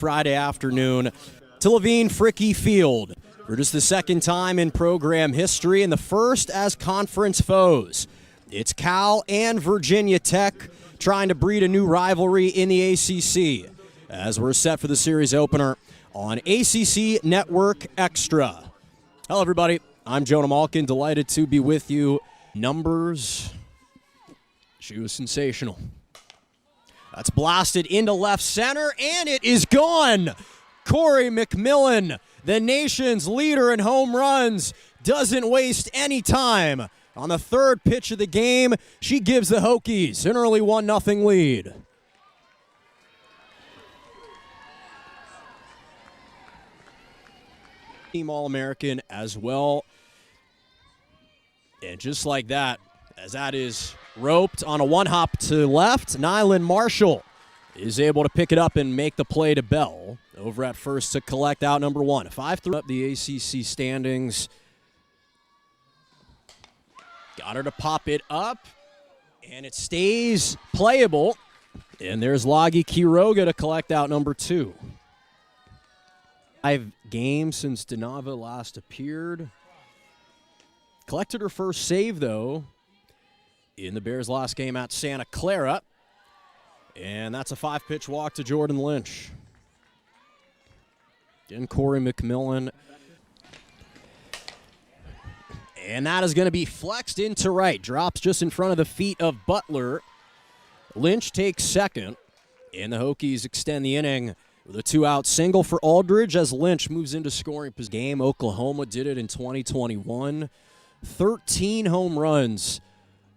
Friday afternoon to Levine Fricky Field for just the second time in program history and the first as conference foes. It's Cal and Virginia Tech trying to breed a new rivalry in the ACC as we're set for the series opener on ACC Network Extra. Hello, everybody. I'm Jonah Malkin, delighted to be with you. Numbers, she was sensational. That's blasted into left center, and it is gone. Corey McMillan, the nation's leader in home runs, doesn't waste any time. On the third pitch of the game, she gives the Hokies an early 1-0 lead. Team All-American as well. And just like that, as that is roped on a one-hop to left, Nylan Marshall is able to pick it up and make the play to Bell. Over at first to collect out number one. 5-3 up the ACC standings. Got her to pop it up, and it stays playable. And there's Lagi Quiroga to collect out number two. 5 games since Donava last appeared. Collected her first save, though, in the Bears' last game at Santa Clara. And that's a 5-pitch walk to Jordan Lynch. Again, Corey McMillan. And that is going to be flexed into right. Drops just in front of the feet of Butler. Lynch takes second. And the Hokies extend the inning with a 2-out single for Aldridge as Lynch moves into scoring his game. Oklahoma did it in 2021. 13 home runs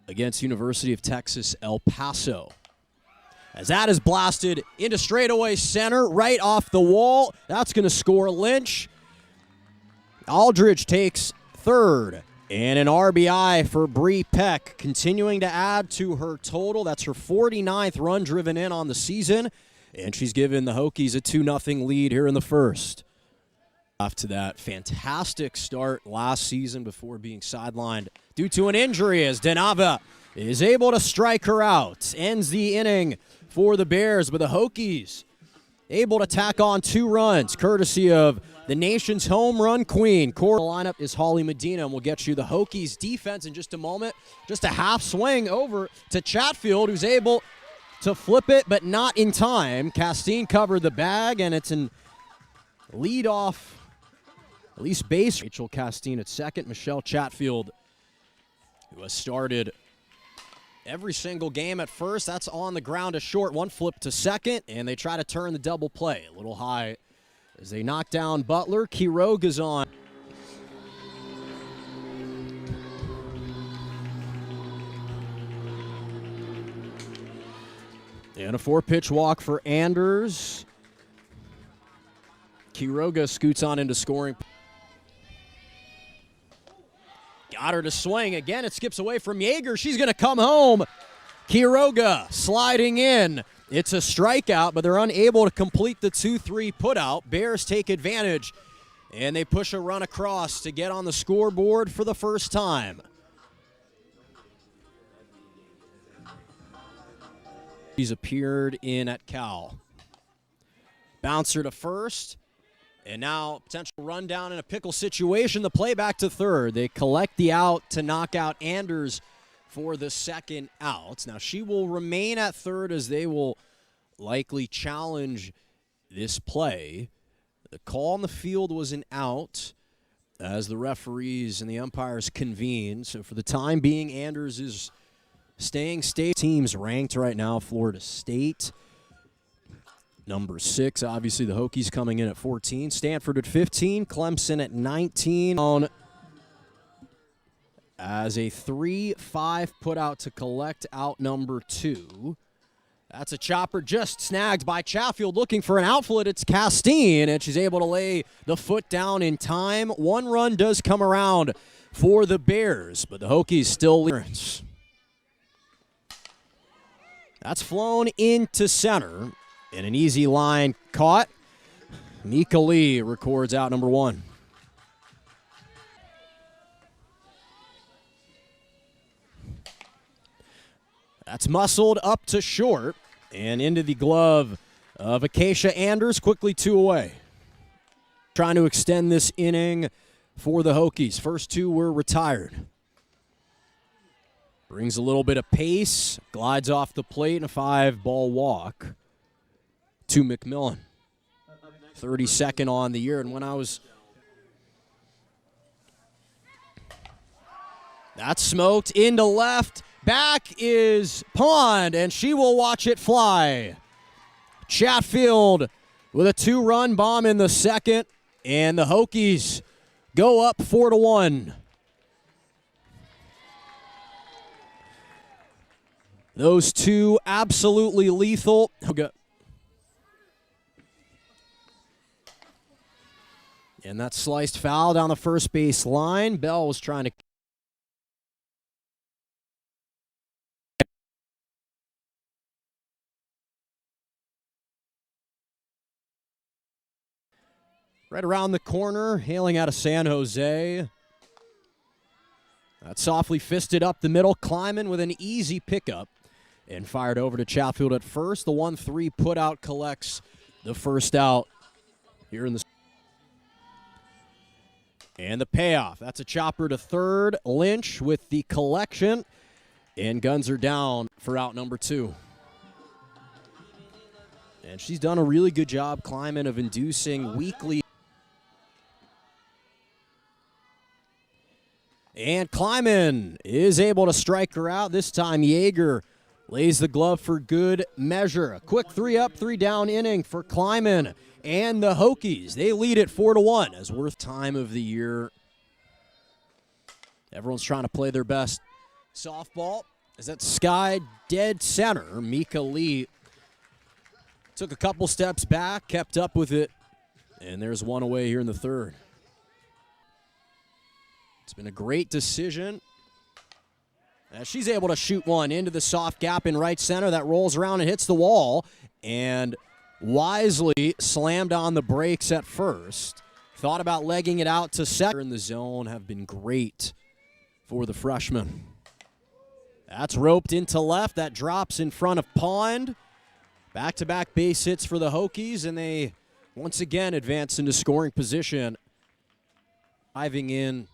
against University of Texas El Paso. As that is blasted into straightaway center, right off the wall. That's going to score Lynch. Aldridge takes third. And an RBI for Bree Peck, continuing to add to her total. That's her 49th run driven in on the season. And she's given the Hokies a 2-0 lead here in the first. After that fantastic start last season before being sidelined due to an injury as Donava is able to strike her out. Ends the inning for the Bears, but the Hokies able to tack on 2 runs, courtesy of the nation's home run queen. Core lineup is Holly Medina, and we'll get you the Hokies defense in just a moment. Just a half swing over to Chatfield, who's able to flip it, but not in time. Castine covered the bag, and it's an lead-off, at least base. Rachel Castine at second. Michelle Chatfield, who has started every single game at first. That's on the ground to short. One flip to second, and they try to turn the double play. A little high as they knock down Butler. Quiroga's on. And a 4-pitch walk for Anders. Quiroga scoots on into scoring. Got her to swing. Again, it skips away from Yeager. She's going to come home. Quiroga sliding in. It's a strikeout, but they're unable to complete the 2-3 putout. Bears take advantage, and they push a run across to get on the scoreboard for the first time. He's appeared in at Cal. Bouncer to first. And now potential rundown in a pickle situation. The play back to third. They collect the out to knock out Anders for the second out. Now she will remain at third as they will likely challenge this play. The call on the field was an out as the referees and the umpires convene. So for the time being, Anders is staying state. Teams ranked right now, Florida State number 6, obviously the Hokies coming in at 14. Stanford at 15. Clemson at 19. On as a 3-5 put out to collect out number 2. That's a chopper just snagged by Chatfield looking for an outfield. It's Castine, and she's able to lay the foot down in time. 1 run does come around for the Bears, but the Hokies still lead. That's flown into center. And an easy line caught. Mika Lee records out number 1. That's muscled up to short and into the glove of Acacia Anders, quickly 2 away. Trying to extend this inning for the Hokies. First 2 were retired. Brings a little bit of pace, glides off the plate, and a 5-ball walk to McMillan. 32nd on the year, and when I was... That's smoked into left. Back is Pond, and she will watch it fly. Chatfield with a 2-run bomb in the second, and the Hokies go up 4-1. Those 2 absolutely lethal. And that sliced foul down the first base line. Bell was trying to... Right around the corner, hailing out of San Jose. That softly fisted up the middle. Kleiman with an easy pickup and fired over to Chatfield at first. The 1-3 put out collects the first out here in the... And the payoff. That's a chopper to third. Lynch with the collection. And guns are down for out number 2. And she's done a really good job, Kleiman, of inducing weekly... And Kleiman is able to strike her out. This time, Yeager lays the glove for good measure. A quick 3-up, 3-down inning for Kleiman and the Hokies. They lead it 4-1 as worth time of the year. Everyone's trying to play their best softball. As that sky dead center, Mika Lee took a couple steps back, kept up with it, and there's 1 away here in the third. It's been a great decision. As she's able to shoot one into the soft gap in right center. That rolls around and hits the wall. And wisely slammed on the brakes at first. Thought about legging it out to second. In the zone have been great for the freshman. That's roped into left. That drops in front of Pond. Back-to-back base hits for the Hokies. And they once again advance into scoring position. Diving in.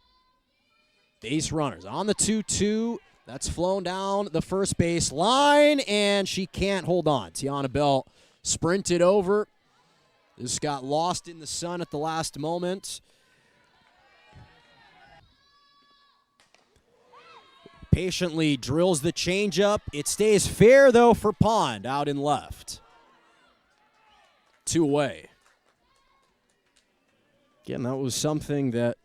Base runners on the 2-2. That's flown down the first base line, and she can't hold on. Tiana Bell sprinted over. This got lost in the sun at the last moment. Patiently drills the changeup. It stays fair, though, for Pond out in left. 2 away. Again, that was something that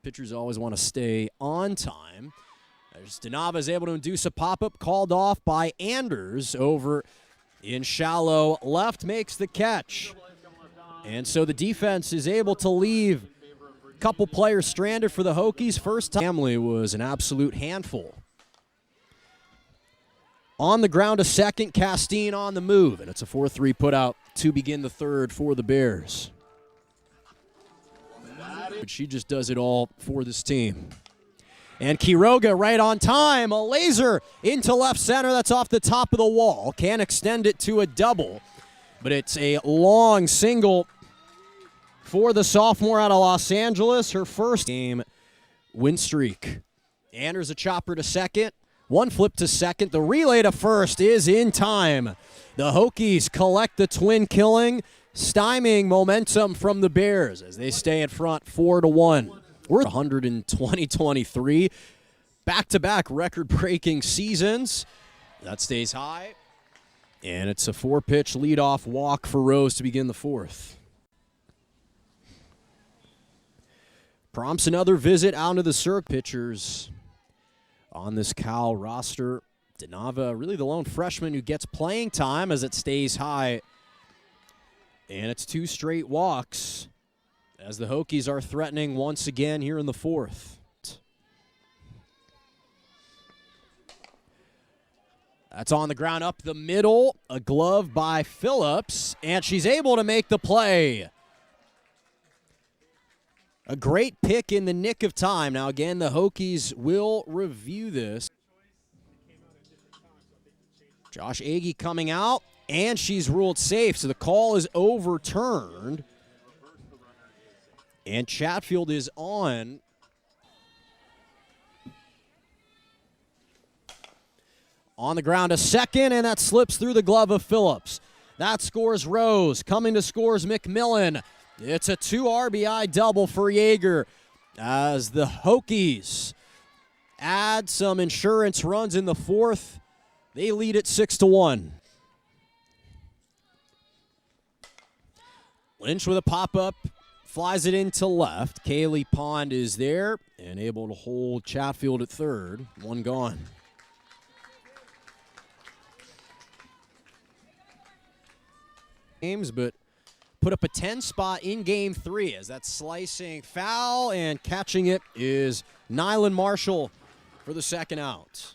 pitchers always want to stay on time. As Donava is able to induce a pop-up called off by Anders over in shallow left, makes the catch. And so the defense is able to leave a couple players stranded for the Hokies. First time family was an absolute handful. On the ground to second, Castine on the move, and it's a 4-3 putout to begin the third for the Bears. But she just does it all for this team. And Quiroga right on time. A laser into left center. That's off the top of the wall. Can't extend it to a double. But it's a long single for the sophomore out of Los Angeles. Her first game win streak. Anders a chopper to second. 1 flip to second. The relay to first is in time. The Hokies collect the twin killing, stymieing momentum from the Bears as they stay in front 4-1. We're 120-23. Back-to-back record-breaking seasons. That stays high. And it's a 4-pitch leadoff walk for Rose to begin the fourth. Prompts another visit out into the circle. Pitchers on this Cal roster. Donava, really the lone freshman who gets playing time as it stays high. And it's 2 straight walks as the Hokies are threatening once again here in the fourth. That's on the ground up the middle. A glove by Phillips, and she's able to make the play. A great pick in the nick of time. Now, again, the Hokies will review this. Josh Agee coming out, and she's ruled safe, so the call is overturned. And Chatfield is on. On the ground a second, and that slips through the glove of Phillips. That scores Rose. Coming to scores McMillan. It's a 2 RBI double for Yeager as the Hokies add some insurance runs in the fourth. They lead it 6-1. Lynch with a pop-up, flies it into left. Kaylee Pond is there and able to hold Chatfield at third. One gone. Games, but put up a 10 spot in game 3 as that slicing foul, and catching it is Nylan Marshall for the second out.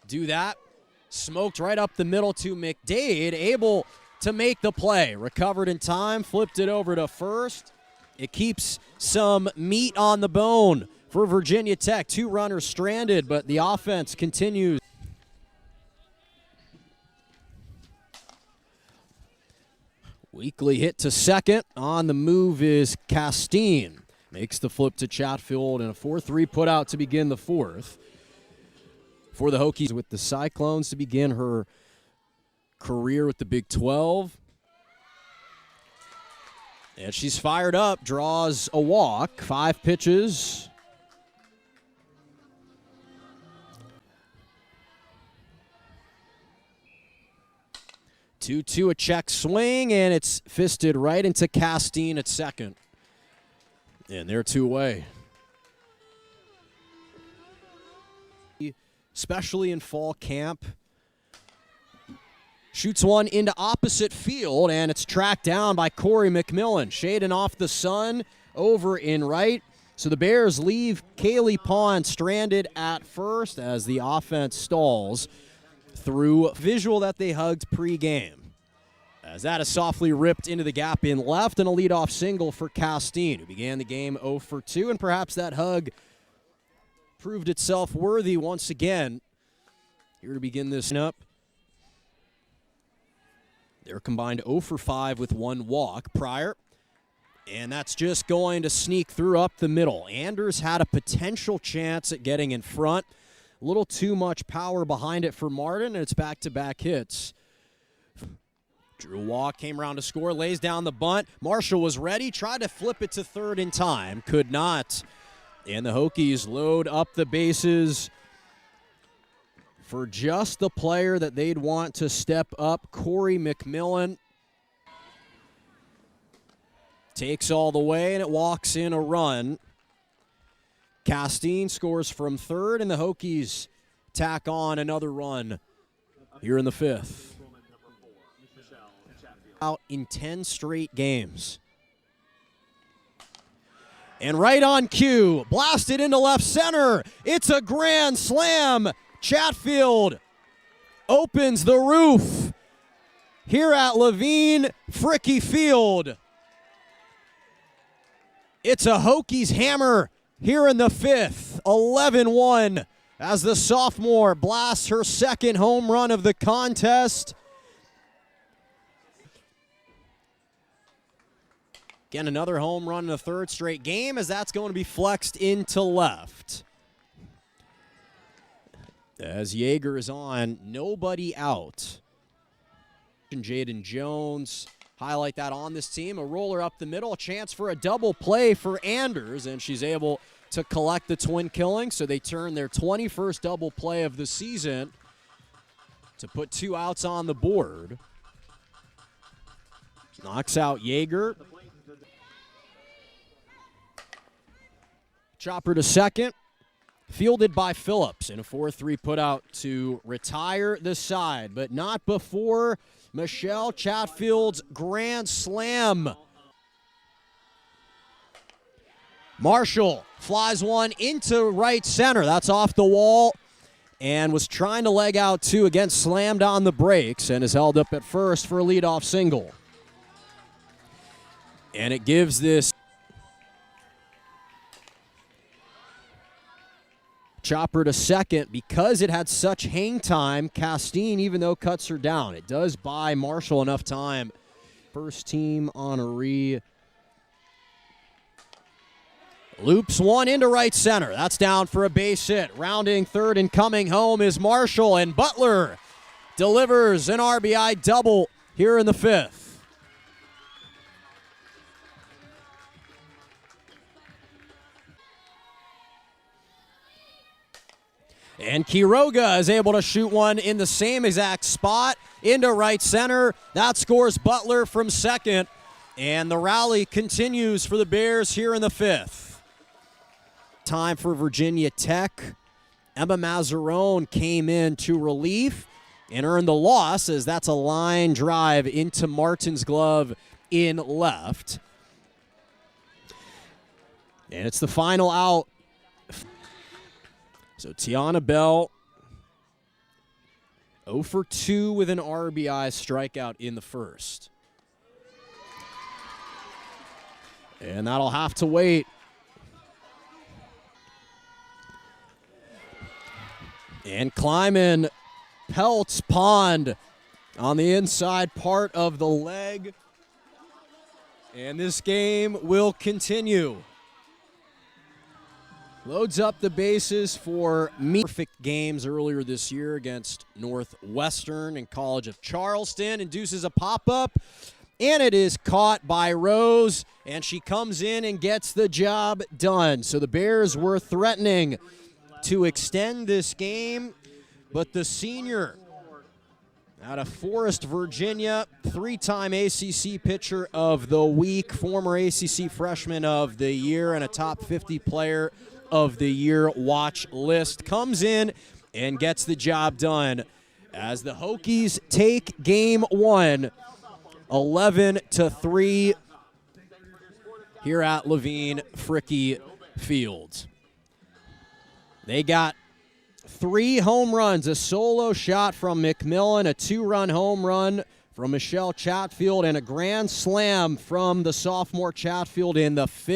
Do that. Smoked right up the middle to McDade, able to make the play. Recovered in time, flipped it over to first. It keeps some meat on the bone for Virginia Tech. 2 runners stranded, but the offense continues. Weekly hit to second. On the move is Castine. Makes the flip to Chatfield, and a 4-3 put out to begin the fourth. For the Hokies with the Cyclones to begin her career with the Big 12. And she's fired up, draws a walk, 5 pitches. Two, a check swing, and it's fisted right into Castine at second. And they're 2 away. Especially in fall camp. Shoots one into opposite field, and it's tracked down by Corey McMillan. Shading off the sun over in right. So the Bears leave Kaylee Pond stranded at first as the offense stalls through visual that they hugged pregame. As that is softly ripped into the gap in left, and a leadoff single for Castine, who began the game 0 for 2, and perhaps that hug proved itself worthy once again. Here to begin this up. They're combined 0 for 5 with 1 walk prior. And that's just going to sneak through up the middle. Anders had a potential chance at getting in front. A little too much power behind it for Martin, and it's back-to-back hits. Drew walk, came around to score, lays down the bunt. Marshall was ready, tried to flip it to third in time, could not. And the Hokies load up the bases for just the player that they'd want to step up, Corey McMillan. Takes all the way, and it walks in a run. Castine scores from third, and the Hokies tack on another run here in the fifth. Out in 10 straight games. And right on cue, blasted into left center. It's a grand slam. Chatfield opens the roof here at Levine Fricke Field. It's a Hokies hammer here in the fifth, 11-1, as the sophomore blasts her second home run of the contest. Again, another home run in the third straight game, as that's going to be flexed into left. As Yeager is on, nobody out. Jaden Jones, highlight that on this team. A roller up the middle, a chance for a double play for Anders, and she's able to collect the twin killing, so they turn their 21st double play of the season to put 2 outs on the board. Knocks out Yeager. Chopper to second, fielded by Phillips, and a 4-3 put out to retire the side, but not before Michelle Chatfield's grand slam. Marshall flies one into right center. That's off the wall, and was trying to leg out 2, again slammed on the brakes, and is held up at first for a leadoff single. And it gives this Chopper to second. Because it had such hang time, Castine, even though cuts her down, it does buy Marshall enough time. First team honoree. Loops one into right center. That's down for a base hit. Rounding third and coming home is Marshall, and Butler delivers an RBI double here in the fifth. And Quiroga is able to shoot one in the same exact spot into right center. That scores Butler from second. And the rally continues for the Bears here in the fifth. Time for Virginia Tech. Emma Mazzarone came in to relief and earned the loss, as that's a line drive into Martin's glove in left. And it's the final out. So Tiana Bell, 0 for 2 with an RBI strikeout in the first. And that'll have to wait. And Kleiman pelts Pond on the inside part of the leg. And this game will continue. Loads up the bases for perfect games earlier this year against Northwestern and College of Charleston. Induces a pop-up, and it is caught by Rose, and she comes in and gets the job done. So the Bears were threatening to extend this game, but the senior out of Forest, Virginia, 3-time ACC Pitcher of the Week, former ACC Freshman of the Year, and a top 50 player of the year watch list, comes in and gets the job done as the Hokies take game one 11-3 here at Levine Fricke Field. They got 3 home runs, a solo shot from McMillan, a 2-run home run from Michelle Chatfield, and a grand slam from the sophomore Chatfield in the fifth.